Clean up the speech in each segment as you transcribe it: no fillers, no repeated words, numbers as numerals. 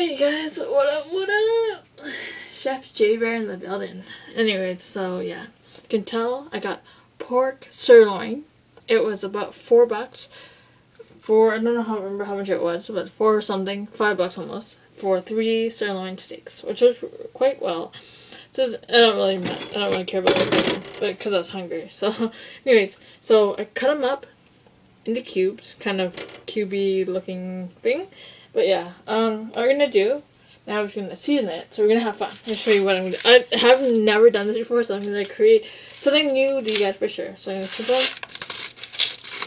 Hey guys, what up, what up? Chef J Bear in the building. Anyways, so yeah, you can tell I got pork sirloin. It was about $4 for, I don't know remember how much it was, but for something, $5 almost, for 3 sirloin steaks, which was quite well. So I don't really care about it, but because I was hungry. So, anyways, so I cut them up into cubes, kind of cubey looking thing. But yeah, what we're gonna do now, we're gonna season it, so we're gonna have fun. I'm gonna show you what I'm gonna do. I have never done this before, so I'm gonna create something new to you guys for sure. So I'm gonna put on,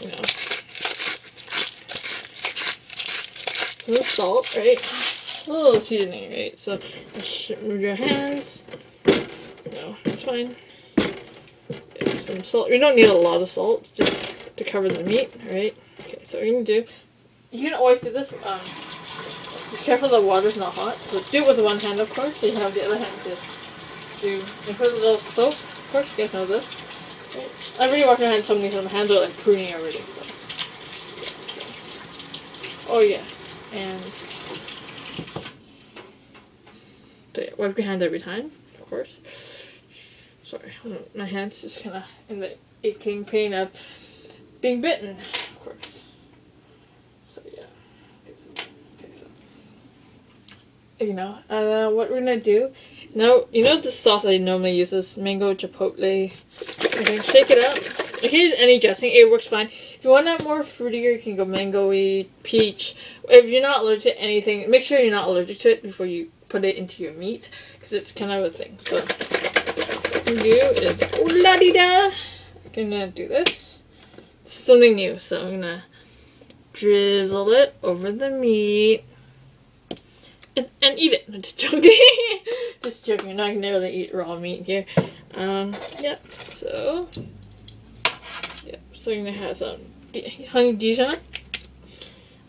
you know, a little salt, right? A little seasoning, right? So move your hands. No, it's fine. Yeah, some salt. We don't need a lot of salt, just to cover the meat, right? Okay, so what we're gonna do. You can always do this. Just careful the water's not hot. So do it with one hand, of course. So you have the other hand to do. And put a little soap. Of course, you guys know this. Right? I've already washed my hands so many times. My hands are like pruning already. So. Yeah, so. Oh yes, and so yeah, wipe your hands every time, of course. Sorry, my hands just kind of in the aching pain of being bitten, of course. So yeah. You know, what we're gonna do now, you know the sauce I normally use is mango chipotle. Okay, shake it up. You can use any dressing, it works fine. If you want that more fruitier, you can go mango-y, peach. If you're not allergic to anything, make sure you're not allergic to it before you put it into your meat, because it's kind of a thing. So what I'm gonna do is, oh la di da, I'm gonna do this. This is something new, so I'm gonna drizzle it over the meat. And eat it. Just joking. Just joking. You're not gonna really eat raw meat here. Yep. So, yep. So you're gonna have some honey Dijon.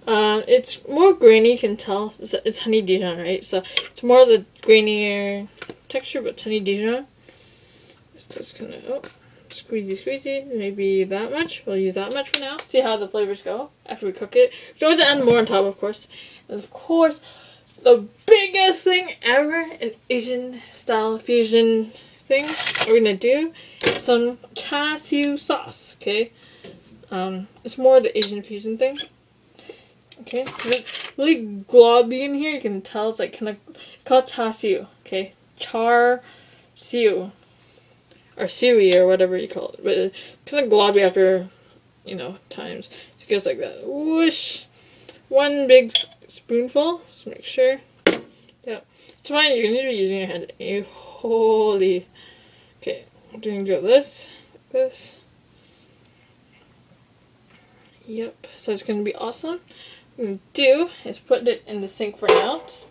It's more grainy. You can tell it's honey Dijon, right? So it's more of the grainier texture, but it's honey Dijon. It's just gonna squeezy. Maybe that much. We'll use that much for now. See how the flavors go after we cook it. We can always add more on top, of course. And of course, the biggest thing ever, an Asian style fusion thing, we're gonna do some char siu sauce, okay? It's more the Asian fusion thing, okay? It's really globby in here, you can tell it's like kind of called char siu, okay? Char siu, or siui, or whatever you call it, but it's kind of globby after, you know, times. So it goes like that, whoosh, one big spoonful. Just make sure. Yeah, it's fine. You're gonna be using your hand. Holy. Okay, I'm gonna do this. Yep. So it's gonna be awesome. What I'm gonna do is put it in the sink for now. Just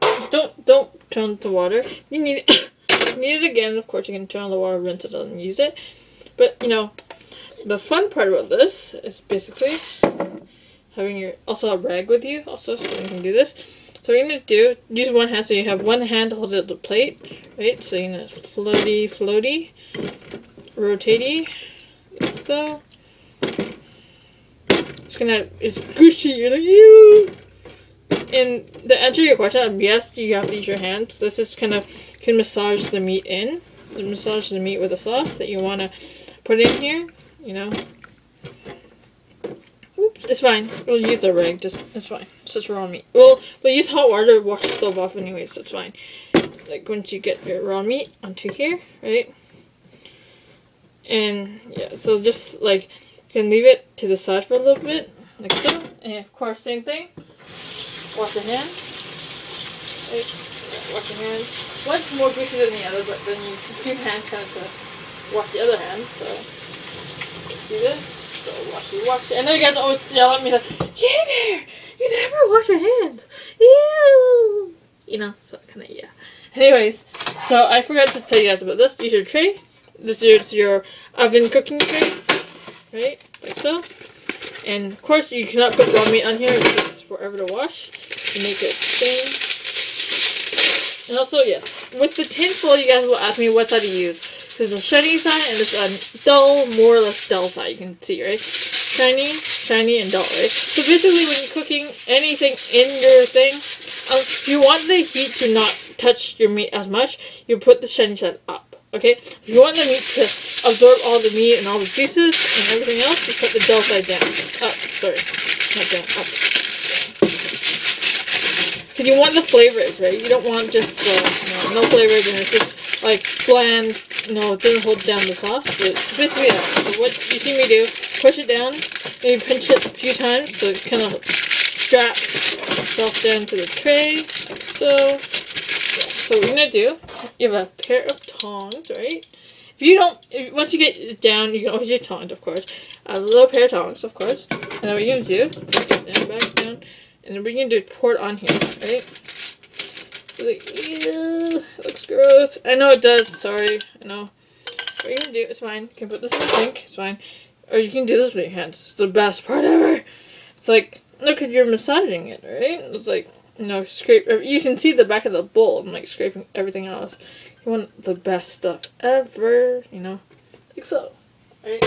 don't turn on the water. You need it. Need it again. Of course, you can turn on the water, rinse it, and use it. But you know, the fun part about this is basically having also a rag with you, also, so you can do this. So what you're going to do, use one hand, so you have one hand to hold it at the plate, right? So you're going to floaty, rotatey, like so. It's gushy, you're like, ew! And to answer your question, yes, you have to use your hands. This is kind of, can massage the meat in, massage the meat with the sauce that you want to put in here, you know. Oops, it's fine. We'll use a rag. It's fine. It's just raw meat. We'll use hot water to wash the stove off anyway, so it's fine. Like once you get your raw meat onto here, right? And yeah, so just like you can leave it to the side for a little bit, like so. And of course, same thing. Wash your hands. Right? Yeah, wash your hands. One's more greasy than the other, but then you use 2 hands kind of to wash the other hand. So do this. So wash it. I know you guys always yell at me like, Jader, you never wash your hands. Ew. You know, so kind of, yeah. Anyways, so I forgot to tell you guys about this. Use your tray. This is your oven cooking tray, right? Like so. And of course, you cannot put raw meat on here. It takes forever to wash. You make it stain. And also, yes, with the tin foil, you guys will ask me what side to use. There's a shiny side and there's a dull, more or less dull side, you can see, right? Shiny, and dull, right? So basically when you're cooking anything in your thing, if you want the heat to not touch your meat as much, you put the shiny side up. Okay? If you want the meat to absorb all the meat and all the juices and everything else, you put the dull side down. Up. Sorry. Not down. Up. Because you want the flavors, right? You don't want just no flavors and it's just like bland, it doesn't hold down the sauce. But basically, yeah. So what you see me do, push it down, maybe pinch it a few times so it kind of straps itself down to the tray, like so. So what we're going to do, you have a pair of tongs, right? Once you get it down, you can always use tongs, of course. A little pair of tongs, of course. And then what you're going to do, put this down, back down, and then we're going to do pour it on here, right? Like, ew, it looks gross. I know it does, sorry, I know. What you're going to do, it's fine. You can put this in the sink, it's fine. Or you can do this with your hands. It's the best part ever. It's like, look, you're massaging it, right? It's like, scrape. You can see the back of the bowl. I'm like scraping everything off. You want the best stuff ever, like so. Right?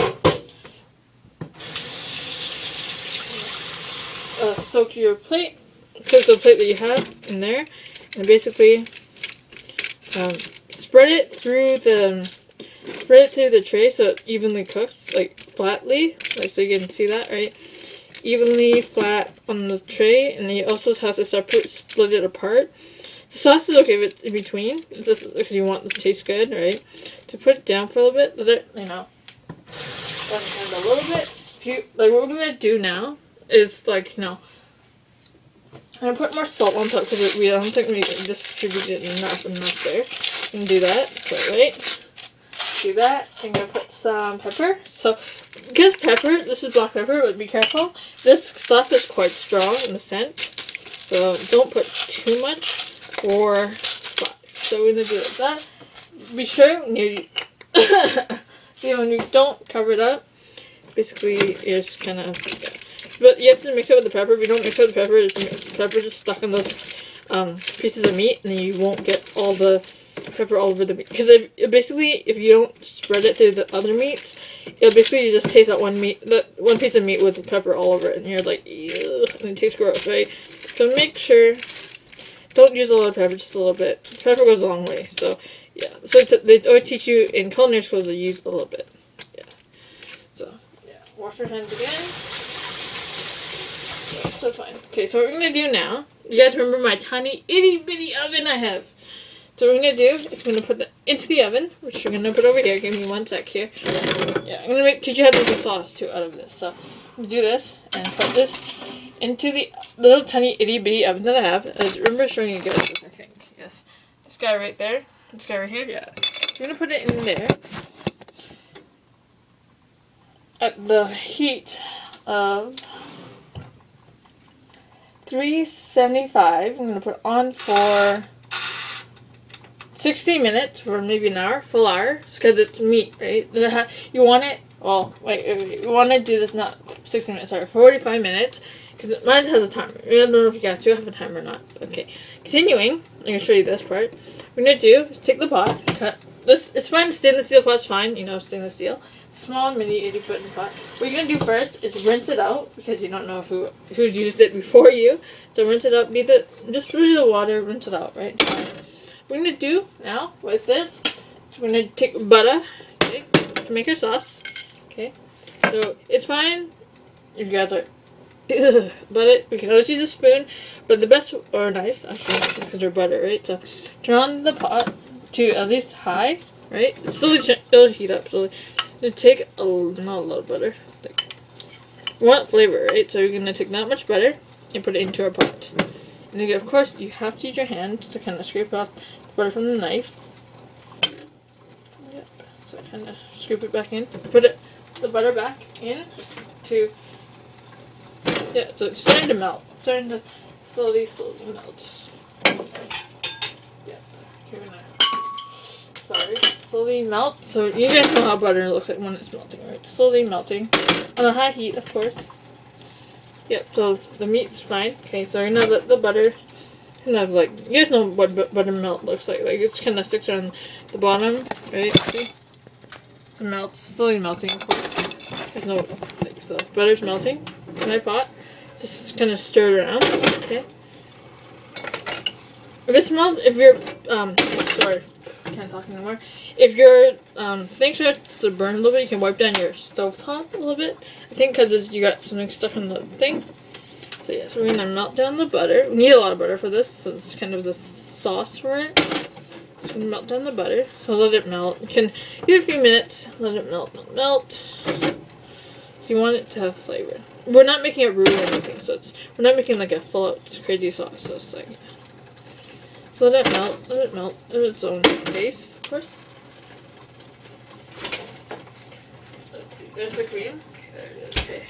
Soak your plate. Soak the plate that you have in there, and basically spread it through the tray so it evenly cooks, like flatly, like so you can see that, right? Evenly flat on the tray, and you also have to split it apart. The sauce is okay if it's in between, it's just because you want it to taste good, right? To put it down for a little bit, let it, a little bit. What we're gonna do now is I'm gonna put more salt on top because I don't think we distributed enough there. You can do that. So right, do that. I'm gonna put some pepper. So because this is black pepper, but be careful. This stuff is quite strong in the scent, so don't put too much or flat. So we're gonna do it like that. Be sure when you when you don't cover it up, basically you're just kind of. But you have to mix it with the pepper. If you don't mix it with the pepper, the pepper just stuck on those pieces of meat, and then you won't get all the pepper all over the meat. Because basically, if you don't spread it through the other meats, you just taste that one piece of meat with pepper all over it, and you're like, ew, and it tastes gross, right? So make sure, don't use a lot of pepper, just a little bit. Pepper goes a long way, so yeah. So they always teach you in culinary schools to use a little bit, yeah. So yeah, wash your hands again. That's fine. Okay, so what we're going to do now, you guys remember my tiny itty bitty oven I have. So what we're going to do is we're going to put that into the oven, which we're going to put over here. Give me one sec here. Yeah, I'm going to teach you how to make a sauce too out of this. So I'm going to do this and put this into the little tiny itty bitty oven that I have. I remember showing you guys this, I think. Yes. This guy right there. This guy right here. Yeah. So we're going to put it in there at the heat of 375. I'm going to put it on for 60 minutes or maybe an hour, full hour, because it's meat, right? You want it, well, wait, you want to do this not 60 minutes, sorry, 45 minutes, because mine has a timer. I don't know if you guys do have a timer or not. Okay, continuing, I'm going to show you this part. What we're going to do is take the pot, cut this, it's fine, stainless steel pot's fine, stainless steel. Small mini 80-foot pot. What you're gonna do first is rinse it out because you don't know who's used it before you. So rinse it out. Just use the water. Rinse it out. Right. What we're gonna do now with this is we're gonna take butter, okay, to make our sauce. Okay. So it's fine if you guys are, but we can always use a spoon. But the best or a knife actually because they're butter, right? So turn on the pot to at least high. Right. It'll heat up slowly. You take not a lot of butter. You want flavor, right? So you're gonna take that much butter and put it into our pot. And then, of course, you have to use your hand to kind of scrape off the butter from the knife. Yep. So kind of scrape it back in. Put the butter back in to. Yeah. So it's starting to melt. It's starting to slowly melt. Yep. Here we go. Sorry, slowly melt. So you guys know how butter looks like when it's melting, right? Slowly melting on a high heat, of course. Yep. So the meat's fine. Okay. So you know that the butter, kind of like you guys know what buttermilk looks like. Like it's kind of sticks around the bottom, right? See? So melts, slowly melting. Of course. There's no like so butter's melting in my pot. Just kind of stir it around. Okay. if your sorry, can't talk anymore. If your thing starts to burn a little bit, you can wipe down your stove top a little bit. I think because you got something stuck on the thing. So yeah, so we're gonna melt down the butter. We need a lot of butter for this, so it's kind of the sauce for it. So we're gonna melt down the butter. So let it melt. You can give it a few minutes. Let it melt. You want it to have flavor. We're not making it roux or anything, so we're not making like a full out crazy sauce. So it's like, so let it melt at its own pace, of course. Let's see, there's the cream. There it is. Okay.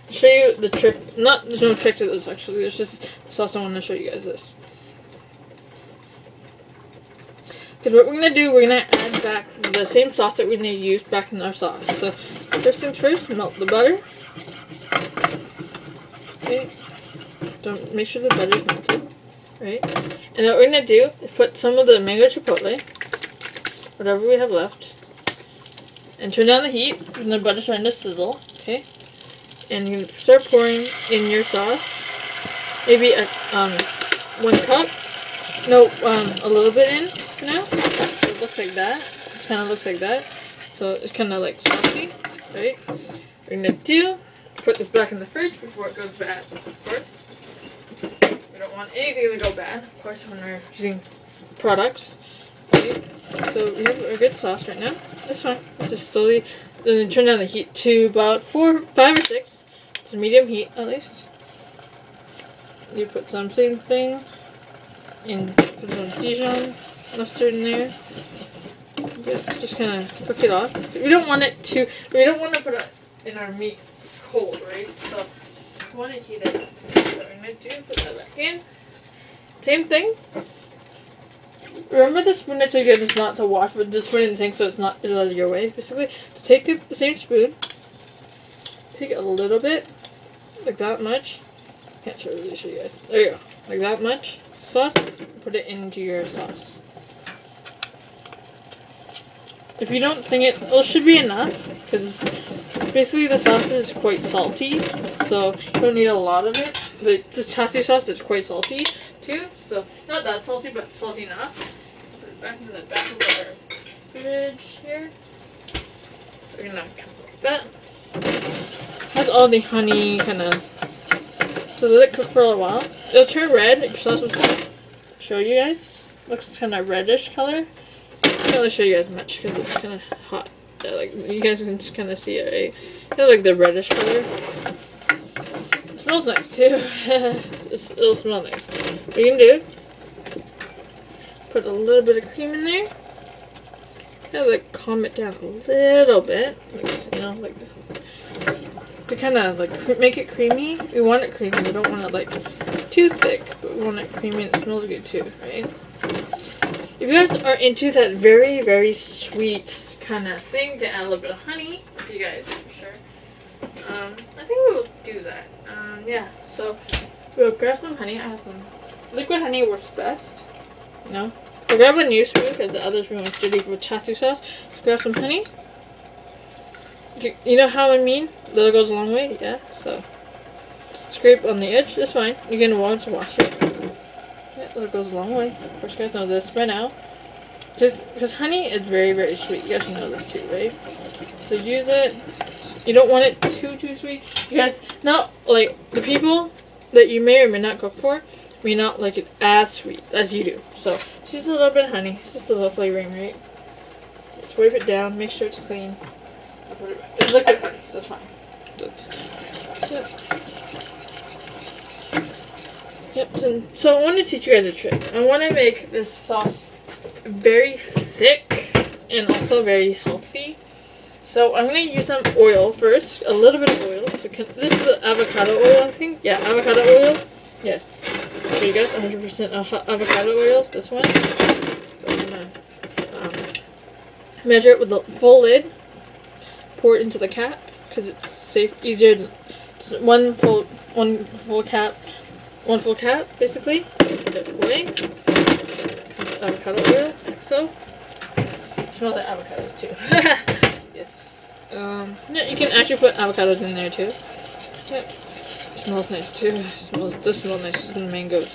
Show you the trick. There's no trick to this actually. There's just the sauce. I want to show you guys this. Because what we're gonna do, we're gonna add back the same sauce that we're gonna use back in our sauce. So first things first, melt the butter. Okay. Don't make sure the butter's melted. Right. And what we're gonna do is put some of the mango chipotle, whatever we have left, and turn down the heat when the butter's starting to sizzle. Okay. And you start pouring in your sauce. Maybe a 1 cup. No, a little bit in for now. So it looks like that. It kind of looks like that. So it's kind of like saucy, right? We're gonna put this back in the fridge before it goes bad. Of course, we don't want anything to go bad. Of course, when we're using products. Right? So we have a good sauce right now. That's fine. Let's just slowly. Then turn down the heat to about 4, 5, or 6. It's a medium heat at least. You put some same thing in, put some Dijon mustard in there. Yeah, just kind of cook it off. We don't want to put it in our meat cold, right? So we want to heat it. So what I'm going to do, put that back in. Same thing. Remember the spoon I told you guys not to wash, but just put it in the sink so it's not out of your way, basically. So take the same spoon, take a little bit, like that much. Can't really show you guys. There you go. Like that much sauce, put it into your sauce. If you don't think it should be enough, because basically the sauce is quite salty, so you don't need a lot of it. This tasty sauce is quite salty too, so not that salty, but salty enough. Put it back in the back of our fridge here. So we're gonna cook that. Has all the honey kind of. So let it cook for a while. It'll turn red. Your sauce will show you guys. Looks kind of reddish color. I can't really show you guys much because it's kind of hot. Like you guys can just kind of see it, right? Kind of like the reddish color. It smells nice too. It'll smell nice. What you can do? Put a little bit of cream in there. Kind of like calm it down a little bit, like to kind of like make it creamy. We want it creamy. We don't want it like too thick, but we want it creamy and it smells good too, right? If you guys are into that very, very sweet kind of thing, to add a little bit of honey for you guys, for sure. I think we will do that. Yeah, so we'll grab some honey. I have some liquid honey works best. I'll grab a new spoon because the other spoon was dirty with chassis sauce. So grab some honey. You know how I mean? That goes a long way, yeah. So scrape on the edge. That's fine. You're gonna want to wash it. Yeah, that goes a long way. Of course, you guys know this by now. Because honey is very, very sweet. You guys should know this too, right? So use it. You don't want it too sweet. Because not like the people that you may or may not cook for may not like it as sweet as you do. So just a little bit of honey. It's just a little flavoring, right? Just wipe it down. Make sure it's clean. I'll put it back. It's liquid honey, so it's fine. Yep. So I want to teach you guys a trick. I want to make this sauce very thick and also very healthy. So I'm going to use some oil first, a little bit of oil. So this is the avocado oil, I think. Yeah, avocado oil. Yes. So you guys, 100% avocado oils. This one. So I'm going to measure it with the full lid. Pour it into the cap because it's safe, easier. One full cap, basically. Put it away. Avocado oil, like so. Smell the avocado too. Yes. Yeah, you can actually put avocados in there too. Yep. It smells nice too. Does smell nice, just the mangoes.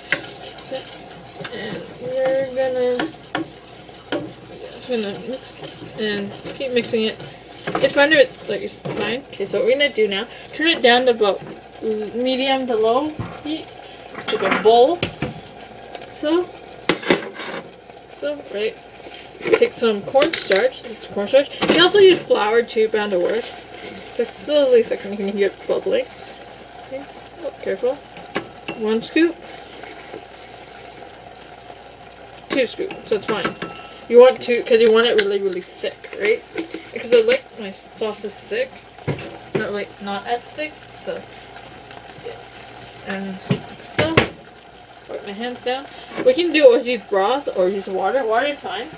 Yep. And you're gonna mix and keep mixing it. It's fine if it's like it's fine. Okay, so what we're gonna do now, turn it down to about medium to low heat. Take a bowl. So right. Take some cornstarch. This is cornstarch. You can also use flour too, bound to work. It's slowly thickening. You can hear it bubbling. Okay. Oh, careful. 1 scoop. 2 scoops. So it's fine. You want to, because you want it really, really thick, right? Because I like my sauce is thick, not as thick. So yes, and like so. Wipe my hands down. We can do is use broth or use water. Water is fine.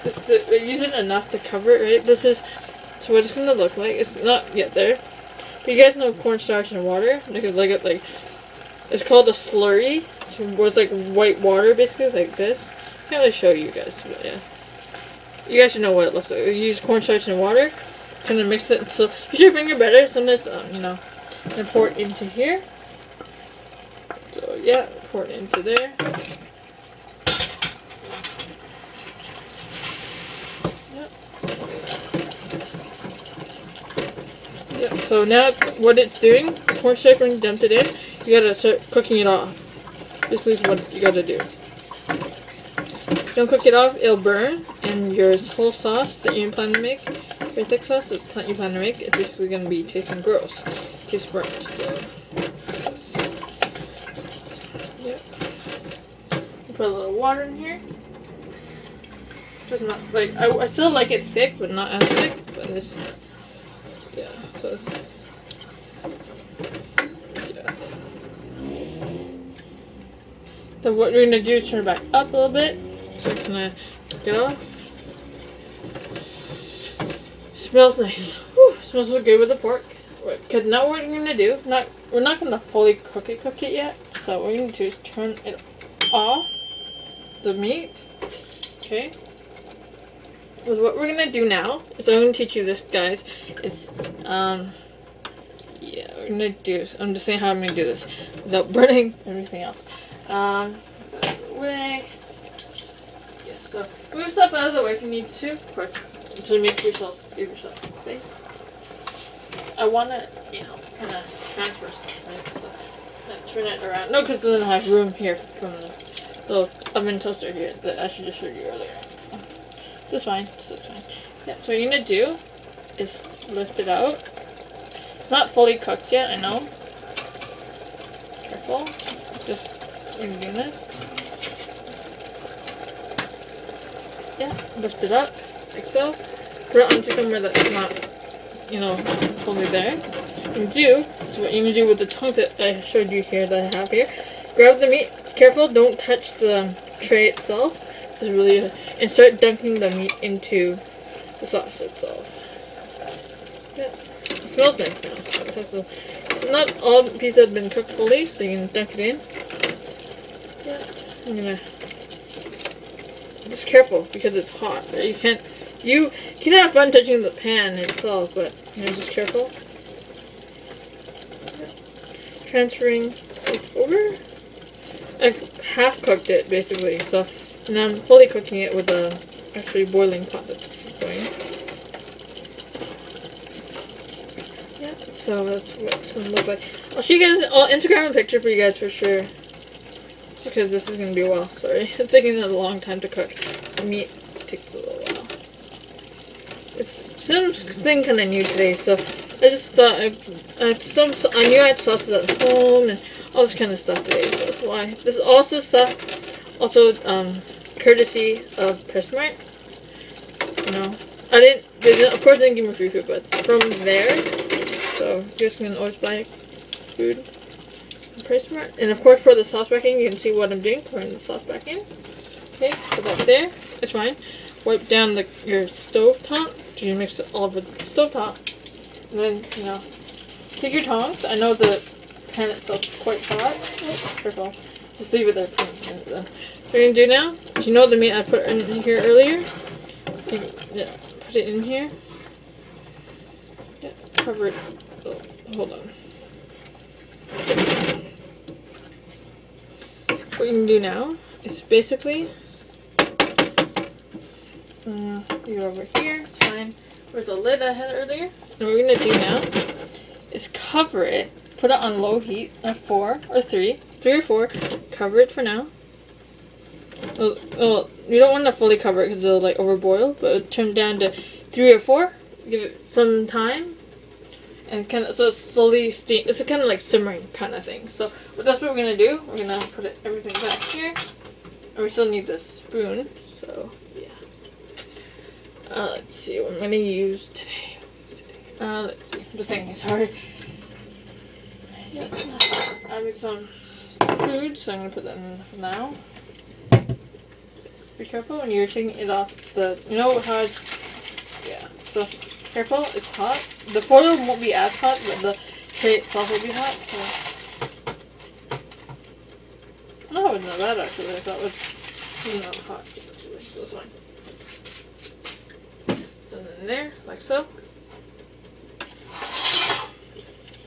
Just to use it enough to cover it, right? This is so what it's gonna look like. It's not yet there. But you guys know cornstarch and water. Like it's called a slurry. It's like white water, basically, like this. I can't really show you guys, but yeah. You guys should know what it looks like. You use cornstarch and water. Kind of mix it. So use your finger better. Sometimes and pour it into here. So yeah, pour it into there. Yeah, so now what it's doing, cornstarch, when you dumped it in, you gotta start cooking it off. This is what you gotta do. If you don't cook it off, it'll burn, and your whole sauce that you plan to make, your thick sauce that you plan to make, is basically gonna be tasting gross. Tastes burnt, so yes. Yep. Put a little water in here. Just not like I still like it thick, but not as thick. But it's so it's So what we're gonna do is turn it back up a little bit. So I'm gonna get off. Smells nice. Whew, smells so good with the pork. Cause now what we're gonna do, we're not gonna fully cook it yet. So what we're gonna do is turn it off the meat. Okay. Because what we're gonna do now is I'm gonna teach you this, guys. Is yeah, we're gonna do. I'm just saying how I'm gonna do this without burning everything else. Way. Yeah. So move stuff out of the way if you need to, of course, to make give yourself some space. I wanna, kind of transfer stuff, right? So turn it around. No, because then I have room here from the little oven toaster here that I should just showed you earlier. This is fine. This is fine. Yeah. So what you're gonna do is lift it out. Not fully cooked yet, I know. Careful. Just doing this. Yeah. Lift it up like so. Put it onto somewhere that's not, totally there. And so what you're gonna do with the tongs that I showed you here, that I have here. Grab the meat. Careful, don't touch the tray itself. This is really, and start dunking the meat into the sauce itself. Yeah, it smells nice now. It has not all pieces have been cooked fully, so you can dunk it in. Yeah, I'm gonna just careful because it's hot. You can have fun touching the pan itself, but just careful. Yeah. Transferring it over. I've half cooked it basically, so. And I'm fully cooking it with a actually boiling pot that's going. Yeah, so that's what it's going to look like. I'll show you guys, I'll Instagram a picture for you guys for sure. Just because this is going to be a while, sorry. It's taking a long time to cook. The meat takes a little while. It's something kind of new today, so I just thought I knew I had sauces at home and all this kind of stuff today, so that's why. This is also stuff, courtesy of PetSmart. They of course didn't give me free food, but it's from there. So you guys can always buy food from PetSmart. And of course for the sauce backing, you can see what I'm doing. Pouring the sauce back in. Okay, put that there. It's fine. Wipe down your stove top. You mix it all over the stove top. And then, take your tongs. I know the pan itself is quite hot. Oh, careful. Just leave it there for a minute then. What you're going to do now, the meat I put in here earlier? Yeah, put it in here. Yeah, cover it. Oh, hold on. what you can do now is basically you over here, it's fine. Where's the lid I had earlier? And what we're gonna do now is cover it, put it on low heat at 4 or 3 or 4, cover it for now. Well, you don't want to fully cover it because it'll like overboil, but turn down to 3 or 4, give it some time, and kind of so it's slowly steam. It's a kind of like simmering kind of thing. So that's what we're gonna do. We're gonna put everything back here, and we still need this spoon. So yeah. Let's see what I'm gonna use today. Let's see the thing. Sorry. Yeah, I make some food, so I'm gonna put that in for now. Be careful when you're taking it off the, you know how it's, yeah, so careful, it's hot. The foil won't be as hot, but the tray itself will be hot, so. No, it's not bad actually, I thought it was not hot, actually, so it's fine. And then there, like so.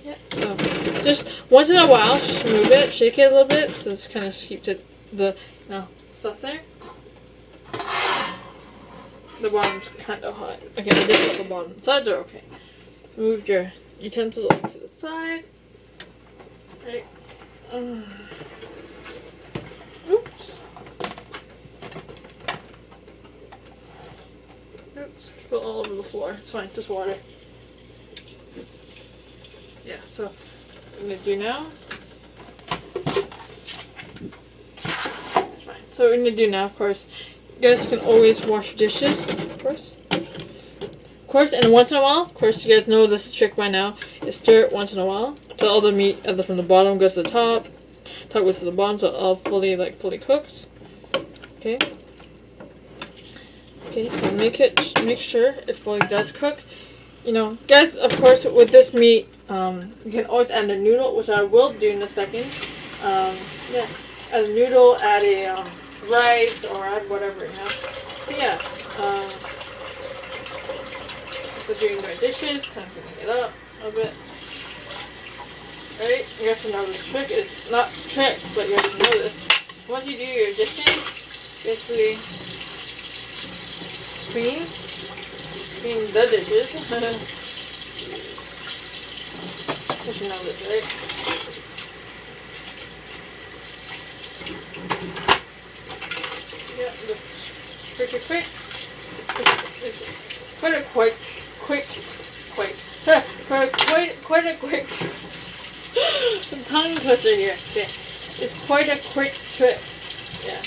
Yeah, so just once in a while, just move it, shake it a little bit, so it kind of keeps it, stuff there. The bottom's kind of hot. Okay, I did put the bottom. The sides are okay. Move your utensils over to the side. Right. Oops. Oops. Spill all over the floor. It's fine. Just water. Yeah, so what I'm going to do now. It's fine. So what we're going to do now, of course, you guys can always wash your dishes, of course. And once in a while, of course, you guys know this trick by now, is stir it once in a while till all the meat from the bottom goes to the top goes to the bottom, so it all fully cooks. Okay. Okay, so make sure it fully does cook. You know, guys, of course, with this meat, you can always add a noodle, which I will do in a second. Yeah, add a noodle, add a rice, or add whatever, you know. So yeah, so doing my dishes, kind of cleaning it up a little bit. Alright, you guys should know this trick. It's not a trick, but you have to know this. Once you do your dishes, basically clean the dishes. You should know this, right? Yeah, just pretty quick. It's quite a quick. Some tongue twister here. Okay. It's quite a quick trip. Yeah.